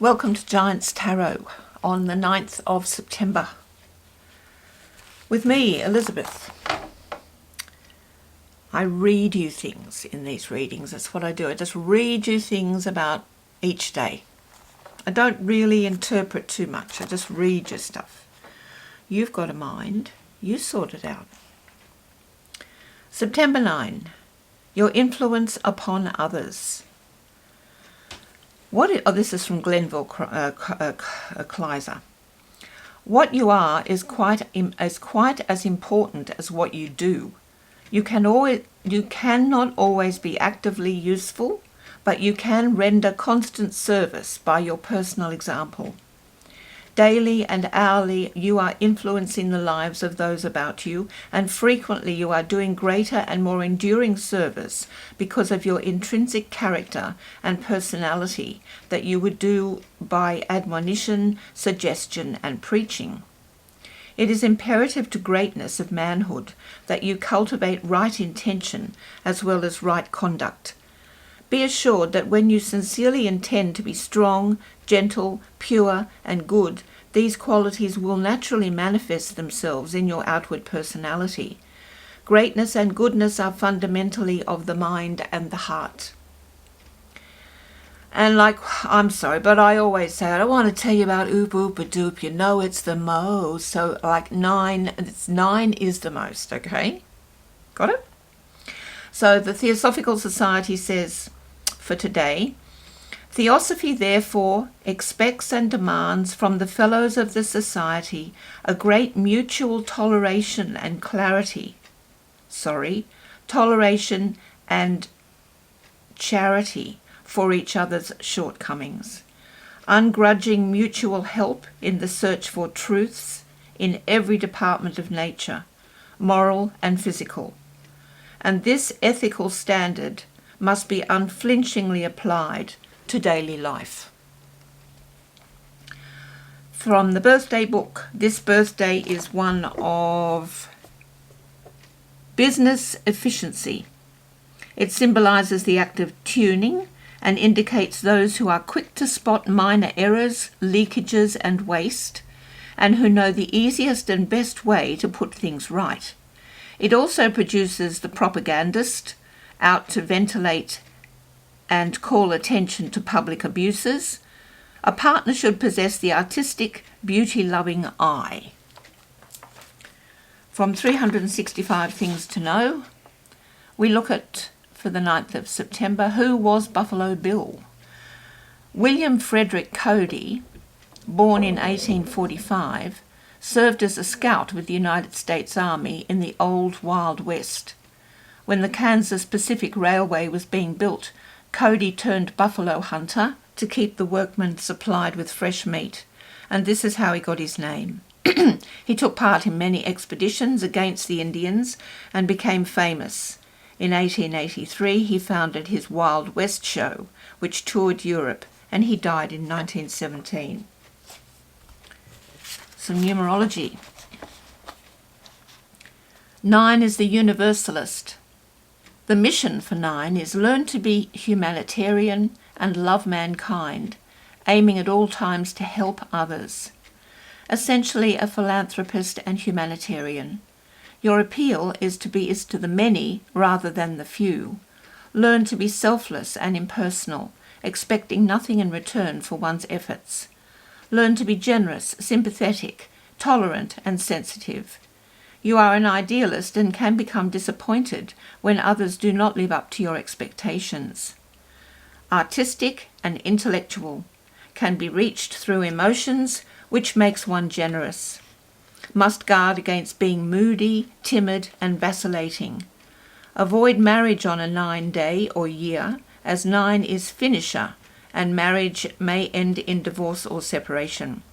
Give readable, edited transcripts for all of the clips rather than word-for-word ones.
Welcome to Giants Tarot on the 9th of September. With me, Elizabeth. I read you things in these readings. That's what I do. I just read you things about each day. I don't really interpret too much. I just read your stuff. You've got a mind. You sort it out. September 9. Your influence upon others. This is from Glenville, Kleiser. What you are is quite as important as what you do. You cannot always be actively useful, but you can render constant service by your personal example. Daily and hourly you are influencing the lives of those about you, and frequently you are doing greater and more enduring service because of your intrinsic character and personality that you would do by admonition, suggestion, and preaching. It is imperative to greatness of manhood that you cultivate right intention as well as right conduct. Be assured that when you sincerely intend to be strong, gentle, pure, and good, these qualities will naturally manifest themselves in your outward personality. Greatness and goodness are fundamentally of the mind and the heart. And I'm sorry, but I always say, I don't want to tell you about oop, oop, a doop. You know it's the most. So 9 is the most, okay? Got it? So the Theosophical Society says, for today, Theosophy therefore expects and demands from the fellows of the society a great mutual toleration and toleration and charity for each other's shortcomings, ungrudging mutual help in the search for truths in every department of nature, moral and physical. And this ethical standard must be unflinchingly applied to daily life. From the birthday book, this birthday is one of business efficiency. It symbolizes the act of tuning and indicates those who are quick to spot minor errors, leakages, and waste, and who know the easiest and best way to put things right. It also produces the propagandist, out to ventilate and call attention to public abuses. A partner should possess the artistic, beauty-loving eye. From 365 Things to Know, we look at, for the 9th of September, who was Buffalo Bill? William Frederick Cody, born in 1845, served as a scout with the United States Army in the Old Wild West. When the Kansas Pacific Railway was being built, Cody turned buffalo hunter to keep the workmen supplied with fresh meat, and this is how he got his name. He took part in many expeditions against the Indians and became famous. In 1883 he founded his Wild West show, which toured Europe, and he died in 1917. Some numerology. 9 is the universalist. The mission for 9 is learn to be humanitarian and love mankind, aiming at all times to help others. Essentially a philanthropist and humanitarian. Your appeal is to the many rather than the few. Learn to be selfless and impersonal, expecting nothing in return for one's efforts. Learn to be generous, sympathetic, tolerant, and sensitive. You are an idealist and can become disappointed when others do not live up to your expectations. Artistic and intellectual, can be reached through emotions, which makes one generous. Must guard against being moody, timid, and vacillating. Avoid marriage on a 9 day or year, as 9 is finisher, and marriage may end in divorce or separation.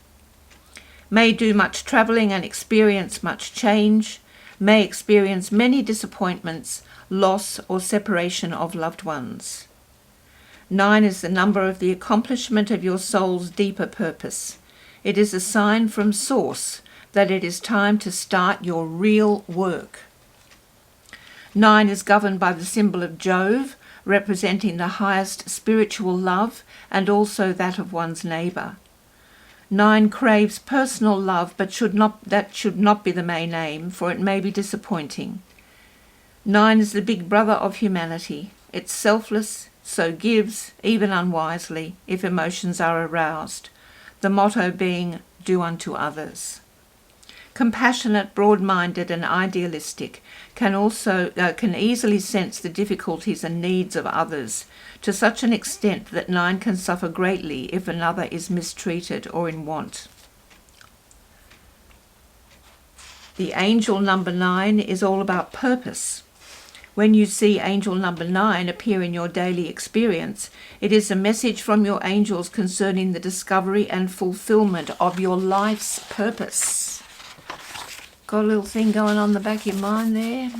May do much travelling and experience much change, may experience many disappointments, loss or separation of loved ones. 9 is the number of the accomplishment of your soul's deeper purpose. It is a sign from Source that it is time to start your real work. 9 is governed by the symbol of Jove, representing the highest spiritual love and also that of one's neighbour. 9 craves personal love, but that should not be the main aim, for it may be disappointing. 9 is the big brother of humanity. It's selfless, so gives, even unwisely, if emotions are aroused. The motto being, do unto others. Compassionate, broad-minded and idealistic, can easily sense the difficulties and needs of others, to such an extent that 9 can suffer greatly if another is mistreated or in want. The angel number 9 is all about purpose. When you see angel number 9 appear in your daily experience, it is a message from your angels concerning the discovery and fulfillment of your life's purpose. Got a little thing going on the back of your mind there.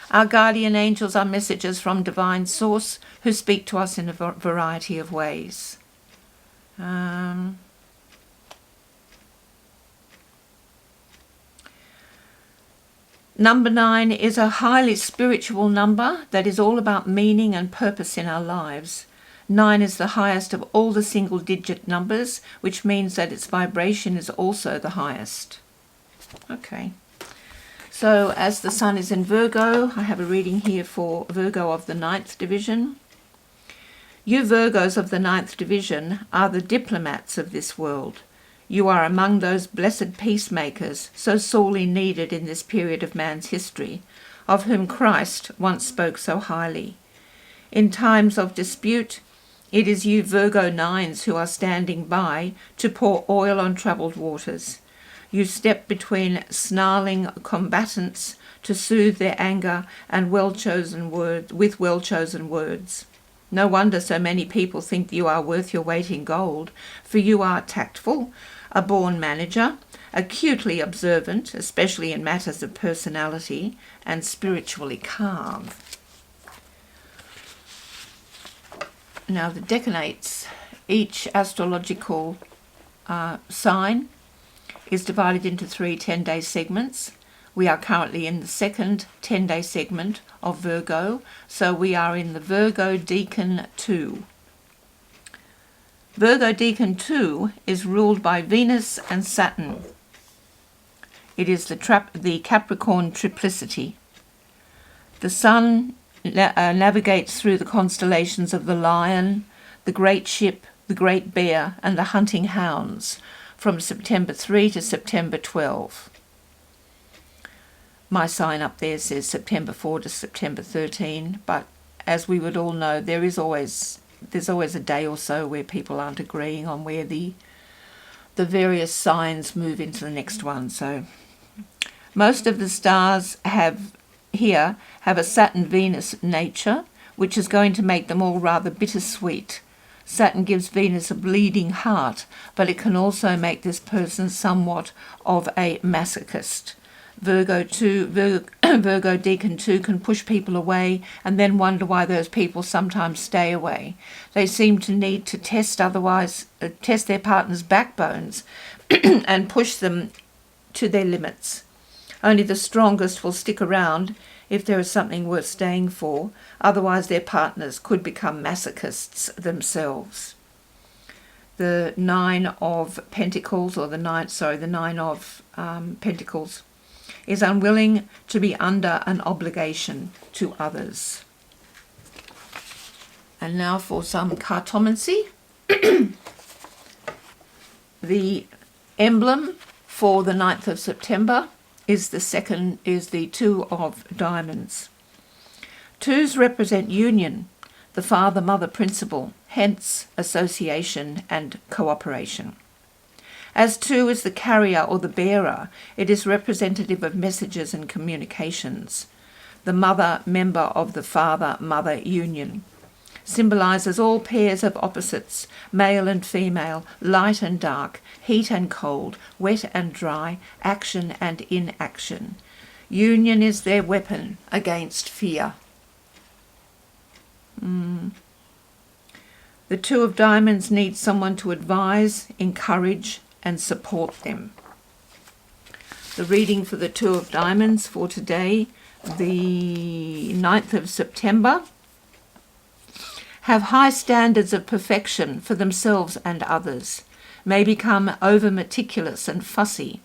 Our guardian angels are messages from divine source who speak to us in a variety of ways. Number 9 is a highly spiritual number that is all about meaning and purpose in our lives. 9 is the highest of all the single-digit numbers, which means that its vibration is also the highest. Okay, so as the sun is in Virgo, I have a reading here for Virgo of the 9th division. You Virgos of the 9th division are the diplomats of this world. You are among those blessed peacemakers so sorely needed in this period of man's history, of whom Christ once spoke so highly. In times of dispute, it is you Virgo 9s who are standing by to pour oil on troubled waters. You step between snarling combatants to soothe their anger and with well-chosen words. No wonder so many people think you are worth your weight in gold, for you are tactful, a born manager, acutely observant, especially in matters of personality, and spiritually calm. Now the Decanates, each astrological sign is divided into 3 10-day segments. We are currently in the second 10-day segment of Virgo, so we are in the Virgo Decan 2. Virgo Decan 2 is ruled by Venus and Saturn. It is the Capricorn triplicity. The Sun navigates through the constellations of the Lion, the Great Ship, the Great Bear, and the Hunting Hounds, from September 3 to September 12. My sign up there says September 4 to September 13, but as we would all know, there's always a day or so where people aren't agreeing on where the various signs move into the next one. So most of the stars have a Saturn-Venus nature, which is going to make them all rather bittersweet. Saturn gives Venus a bleeding heart, but it can also make this person somewhat of a masochist. Virgo Decan 2 can push people away and then wonder why those people sometimes stay away. They seem to need to test their partner's backbones and push them to their limits. Only the strongest will stick around if there is something worth staying for, otherwise their partners could become masochists themselves. The 9 of Pentacles, or the 9 of Pentacles, is unwilling to be under an obligation to others. And now for some cartomancy. The emblem for the 9th of September is the 2 of diamonds. 2s represent union, the father-mother principle, hence association and cooperation. As 2 is the carrier or the bearer, it is representative of messages and communications. The mother member of the father-mother union symbolizes all pairs of opposites, male and female, light and dark, heat and cold, wet and dry, action and inaction. Union is their weapon against fear. The 2 of diamonds needs someone to advise, encourage, and support them. The reading for the 2 of diamonds for today, the 9th of September, have high standards of perfection for themselves and others, may become over-meticulous and fussy.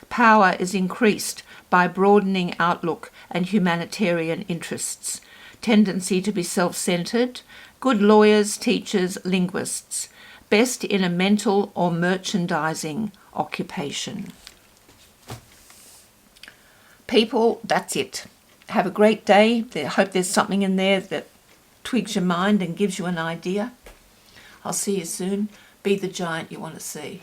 Power is increased by broadening outlook and humanitarian interests, tendency to be self-centered, good lawyers, teachers, linguists, best in a mental or merchandising occupation. People, that's it. Have a great day. I hope there's something in there that twigs your mind and gives you an idea. I'll see you soon. Be the giant you want to see.